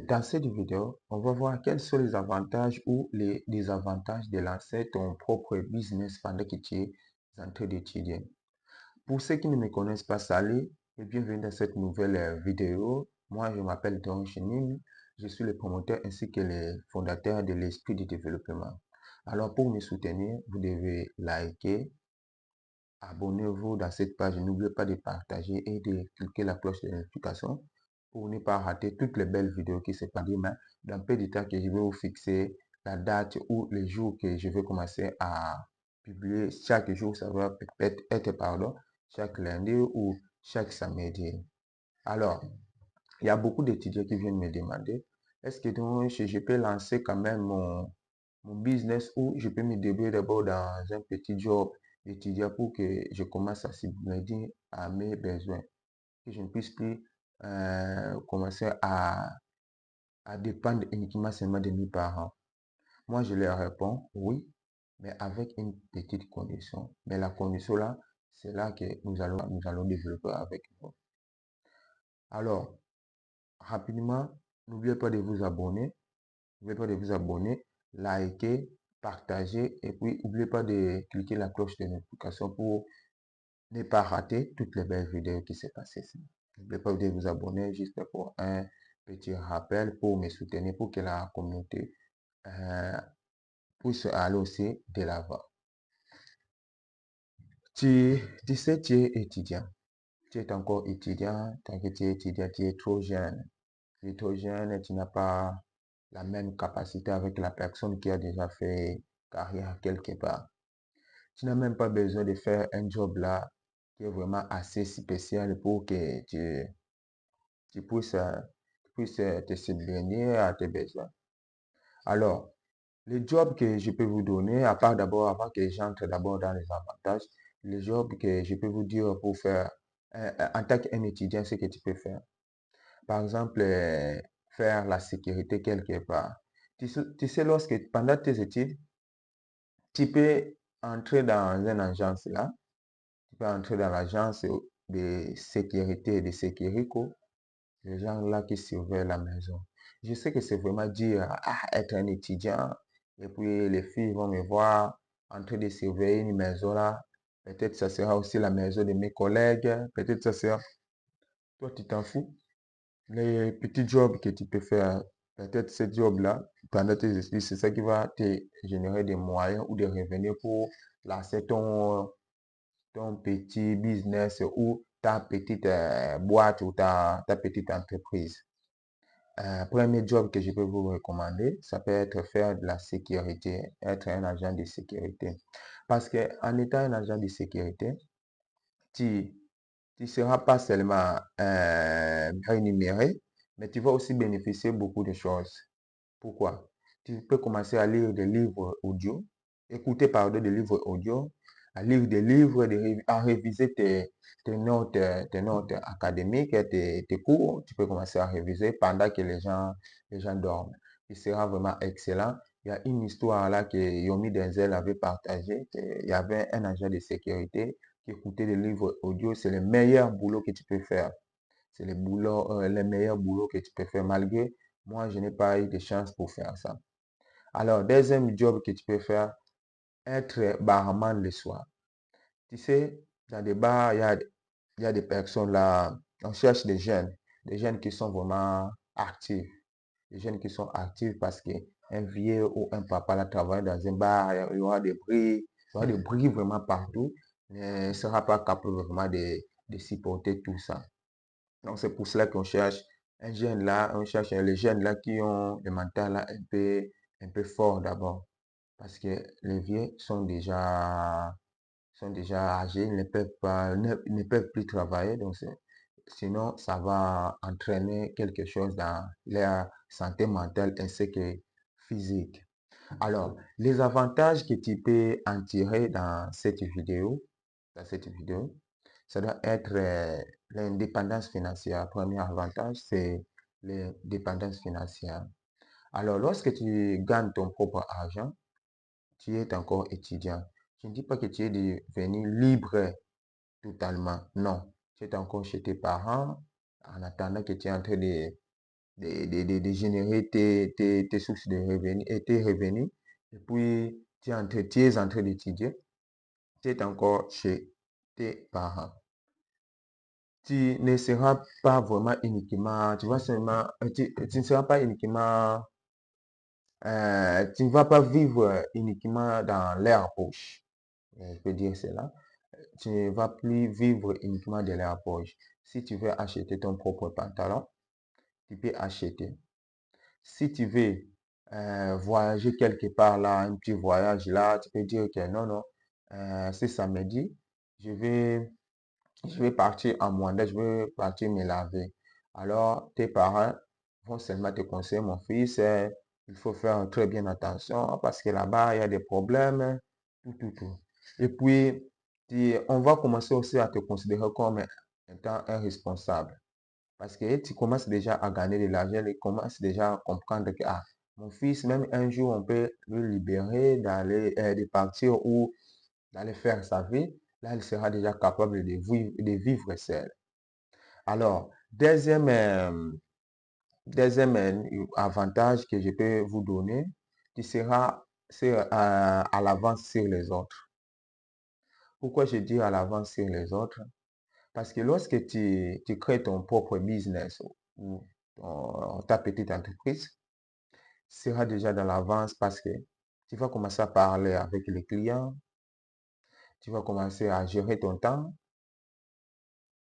Dans cette vidéo, on va voir quels sont les avantages ou les désavantages de lancer ton propre business pendant que tu es en train d'étudier. Pour ceux qui ne me connaissent pas, salut et bienvenue dans cette nouvelle vidéo. Moi, je m'appelle Don Chenin, je suis le promoteur ainsi que le fondateur de l'Esprit du développement. Alors, pour me soutenir, vous devez liker, abonnez-vous dans cette page. N'oubliez pas de partager et de cliquer la cloche de notification pour ne pas rater toutes les belles vidéos qui se passent demain. Dans peu de temps que je vais vous fixer la date ou les jours que je vais commencer à publier. Chaque jour, ça va peut-être être, chaque lundi ou chaque samedi. Alors, il y a beaucoup d'étudiants qui viennent me demander, est-ce que donc je peux lancer quand même mon business ou je peux me débrouiller d'abord dans un petit job étudiant pour que je commence à subvenir à mes besoins, que je ne puisse plus commencer à dépendre uniquement seulement de mes parents. Moi, je leur réponds oui, mais avec une petite condition. Mais la condition là, c'est là que nous allons développer avec vous. Alors, rapidement, n'oubliez pas de vous abonner. N'oubliez pas de vous abonner, liker, partager et puis n'oubliez pas de cliquer la cloche de notification pour ne pas rater toutes les belles vidéos qui se passent ici. N'oubliez pas de vous abonner juste pour un petit rappel pour me soutenir, pour que la communauté puisse aller aussi de l'avant. Tu sais, tu es étudiant. Tu es encore étudiant, tant que tu es étudiant, tu es trop jeune. Tu es trop jeune et tu n'as pas la même capacité avec la personne qui a déjà fait carrière quelque part. Tu n'as même pas besoin de faire un job là qui est vraiment assez spécial pour que tu puisses te subvenir à tes besoins. Alors, le job que je peux vous donner, à part d'abord, avant que j'entre d'abord dans les avantages, le job que je peux vous dire pour faire, en tant qu'un étudiant, ce que tu peux faire. Par exemple, faire la sécurité quelque part. Tu sais, lorsque pendant tes études, tu peux entrer dans une agence là, tu peux entrer dans l'agence de sécurité et de Sécurico, les gens là qui surveillent la maison. Je sais que c'est vraiment dire, être un étudiant, et puis les filles vont me voir en train de surveiller une maison là. Peut-être ça sera aussi la maison de mes collègues, peut-être ça sera. Toi, tu t'en fous. Les petits jobs que tu peux faire, peut-être ce job-là, pendant tes études, c'est ça qui va te générer des moyens ou des revenus pour lancer ton petit business ou ta petite boîte ou ta petite entreprise. Premier job que je peux vous recommander, ça peut être faire de la sécurité, être un agent de sécurité. Parce qu'en étant un agent de sécurité, tu tu ne seras pas seulement rémunéré, mais tu vas aussi bénéficier beaucoup de choses. Pourquoi? Tu peux commencer à lire des livres audio, écouter pardon, des livres audio, à lire des livres, à réviser tes notes académiques, tes cours. Tu peux commencer à réviser pendant que les gens dorment. Il sera vraiment excellent. Il y a une histoire là que Yomi Denzel avait partagée. Il y avait un agent de sécurité qui écoutait des livres audio. C'est le meilleur boulot que tu peux faire. C'est le meilleur boulot que tu peux faire. Malgré moi, je n'ai pas eu de chance pour faire ça. Alors, deuxième job que tu peux faire, être barman le soir. Tu sais, dans des bars, il y a des personnes là, on cherche des jeunes qui sont vraiment actifs. Des jeunes qui sont actifs parce qu'un vieux ou un papa là travaille dans un bar, il y aura des bruits, il y aura des bruits vraiment partout. Mais il ne sera pas capable vraiment de supporter tout ça. Donc, c'est pour cela qu'on cherche un jeune là, on cherche les jeunes là qui ont le mental là un peu fort d'abord. Parce que les vieux sont déjà âgés, ils ne peuvent pas, ne peuvent plus travailler. Donc, sinon, ça va entraîner quelque chose dans leur santé mentale ainsi que physique. Alors, les avantages que tu peux en tirer dans cette vidéo, ça doit être l'indépendance financière. Premier avantage, c'est l'indépendance financière. Alors, lorsque tu gagnes ton propre argent, tu es encore étudiant. Je ne dis pas que tu es devenu libre totalement. Non, tu es encore chez tes parents en attendant que tu es en train de générer tes sources de revenus et tes revenus. Et puis, tu es en train d'étudier, tu es encore chez tes parents. Tu ne seras pas vraiment uniquement, tu vas seulement, tu ne seras pas uniquement, tu ne vas pas vivre uniquement dans l'air poche. Je peux dire cela. Tu ne vas plus vivre uniquement de l'air poche. Si tu veux acheter ton propre pantalon, tu peux acheter. Si tu veux voyager quelque part là, un petit voyage là, tu peux dire que non, non, c'est samedi, je vais, je vais partir en Rwanda, je vais partir me laver. Alors, tes parents vont seulement te conseiller, mon fils, il faut faire très bien attention parce que là-bas, il y a des problèmes, tout, tout, tout. Et puis, on va commencer aussi à te considérer comme étant un responsable. Parce que tu commences déjà à gagner de l'argent et commences déjà à comprendre que ah, mon fils, même un jour, on peut le libérer d'aller, de partir ou d'aller faire sa vie. Là, il sera déjà capable de vivre seul. Alors, deuxième avantage que je peux vous donner, tu seras à l'avance sur les autres. Pourquoi je dis à l'avance sur les autres? Parce que lorsque tu crées ton propre business ou ta petite entreprise, sera déjà dans l'avance parce que tu vas commencer à parler avec les clients, tu vas commencer à gérer ton temps,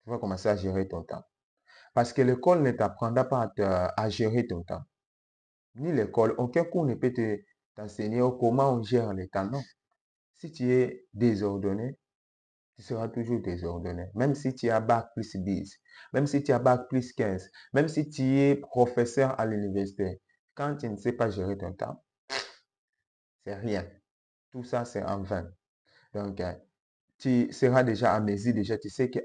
tu vas commencer à gérer ton temps. Parce que l'école ne t'apprendra pas à gérer ton temps. Ni l'école, aucun cours ne peut t'enseigner comment on gère le temps. Non. Si tu es désordonné, tu seras toujours désordonné. Même si tu as bac plus 10, même si tu as bac plus 15, même si tu es professeur à l'université, quand tu ne sais pas gérer ton temps, c'est rien. Tout ça, c'est en vain. Donc, tu seras déjà à mesure, déjà, tu sais que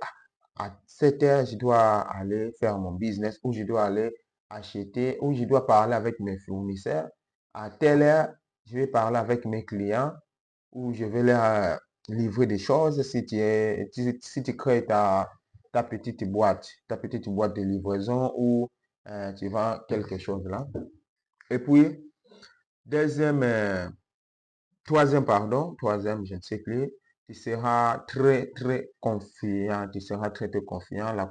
à 7 heures, je dois aller faire mon business ou je dois aller acheter ou je dois parler avec mes fournisseurs. À telle heure, je vais parler avec mes clients ou je vais leur livrer des choses si tu crées ta petite boîte de livraison ou tu vends quelque chose là. Et puis, deuxième, troisième, je ne sais plus, tu seras très, très confiant, tu seras très, très confiant. La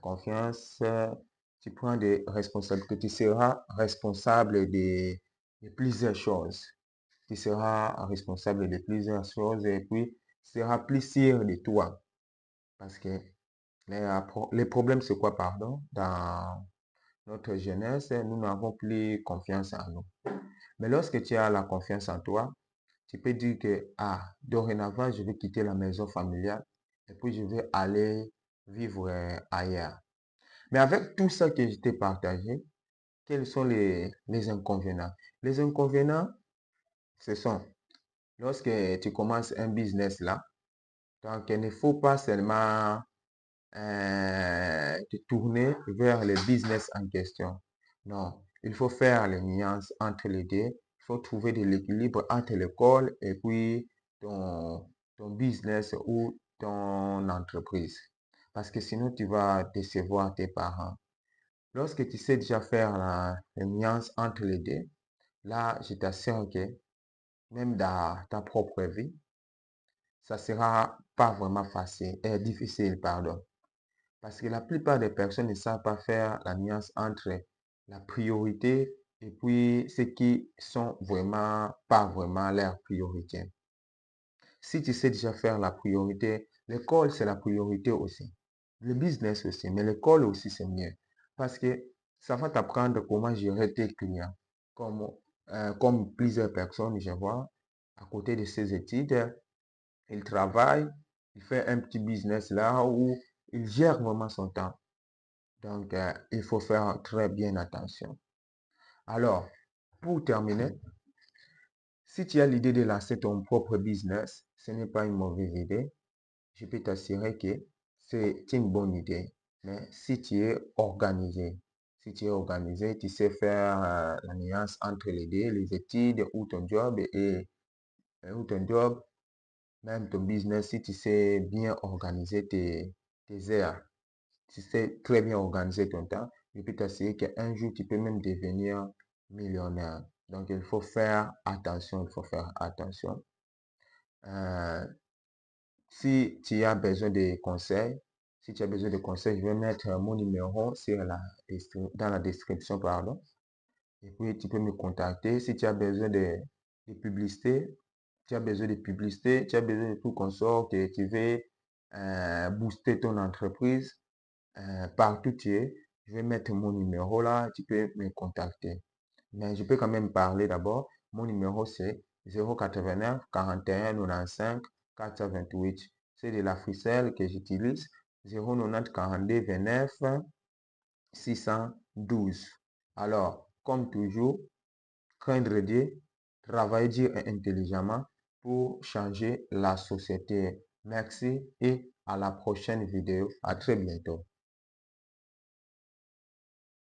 confiance, tu prends des responsabilités, tu seras responsable de plusieurs choses. Tu seras responsable de plusieurs choses et puis tu seras plus sûr de toi. Parce que les problèmes, c'est quoi, pardon? Dans notre jeunesse, nous n'avons plus confiance en nous. Mais lorsque tu as la confiance en toi, tu peux dire que, ah, dorénavant, je vais quitter la maison familiale et puis je vais aller vivre ailleurs. Mais avec tout ça que je t'ai partagé, quels sont les inconvénients? Les inconvénients, ce sont lorsque tu commences un business là, donc il ne faut pas seulement te tourner vers le business en question. Non, il faut faire les nuances entre les deux. Il faut trouver de l'équilibre entre l'école et puis ton business ou ton entreprise. Parce que sinon, tu vas décevoir tes parents. Lorsque tu sais déjà faire la nuance entre les deux, là, je t'assure que même dans ta propre vie, ça sera pas vraiment facile, difficile, pardon. Parce que la plupart des personnes ne savent pas faire la nuance entre la priorité et puis ce qui sont vraiment, pas vraiment leurs priorités. Si tu sais déjà faire la priorité, l'école c'est la priorité aussi. Le business aussi, mais l'école aussi c'est mieux. Parce que ça va t'apprendre comment gérer tes clients. Comme, comme plusieurs personnes, je vois, à côté de ces études, il travaille, il fait un petit business là où il gère vraiment son temps. Donc, il faut faire très bien attention. Alors, pour terminer, si tu as l'idée de lancer ton propre business, ce n'est pas une mauvaise idée. Je peux t'assurer que c'est une bonne idée. Mais si tu es organisé, tu sais faire la nuance entre les deux, les études ou ton job ou ton job, même ton business, si tu sais bien organiser tes heures, tu sais très bien organiser ton temps, je peux t'assurer qu'un jour, tu peux même devenir millionnaire. Donc, il faut faire attention, il faut faire attention. Si tu as besoin de conseils, je vais mettre mon numéro dans la description, pardon. Et puis, tu peux me contacter. Si tu as besoin de publicité, tu as besoin de tout consort, que tu veux booster ton entreprise, partout tu es, je vais mettre mon numéro là, tu peux me contacter. Mais je peux quand même parler d'abord. Mon numéro c'est 089 41 95 428. C'est de la ficelle que j'utilise. 090 42 29 612. Alors, comme toujours, craindre Dieu, travailler dur et intelligemment pour changer la société. Merci et à la prochaine vidéo. À très bientôt.